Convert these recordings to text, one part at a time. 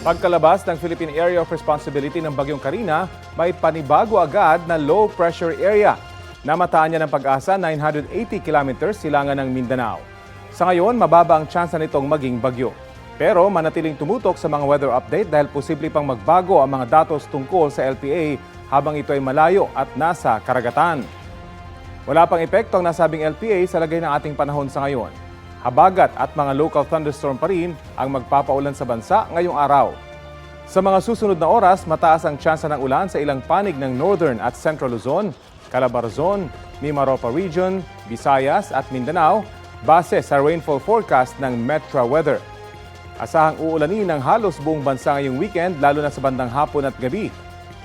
Pagkalabas ng Philippine Area of Responsibility ng Bagyong Karina, may panibago agad na low pressure area. Namataan niya ng Pag-asa 980 kilometers silangan ng Mindanao. Sa ngayon, mababa ang tsansa nitong maging bagyo. Pero manatiling tumutok sa mga weather update dahil posible pang magbago ang mga datos tungkol sa LPA habang ito ay malayo at nasa karagatan. Wala pang epekto ang nasabing LPA sa lagay ng ating panahon sa ngayon. Habagat at mga local thunderstorm pa rin ang magpapaulan sa bansa ngayong araw. Sa mga susunod na oras, mataas ang tsansa ng ulan sa ilang panig ng Northern at Central Luzon, Calabarzon, Mimaropa Region, Visayas at Mindanao base sa rainfall forecast ng Metra Weather. Asahang uulanin ng halos buong bansa ngayong weekend lalo na sa bandang hapon at gabi.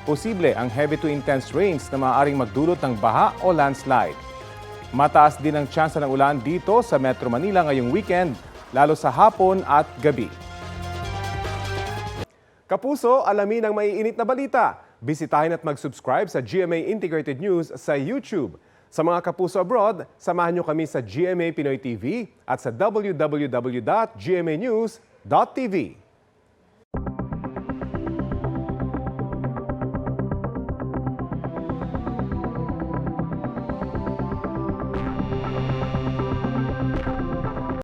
Posible ang heavy to intense rains na maaaring magdulot ng baha o landslide. Mataas din ang tsansa ng ulan dito sa Metro Manila ngayong weekend, lalo sa hapon at gabi. Kapuso, alamin ang maiinit na balita. Bisitahin at mag-subscribe sa GMA Integrated News sa YouTube. Sa mga kapuso abroad, samahan niyo kami sa GMA Pinoy TV at sa www.gmanews.tv.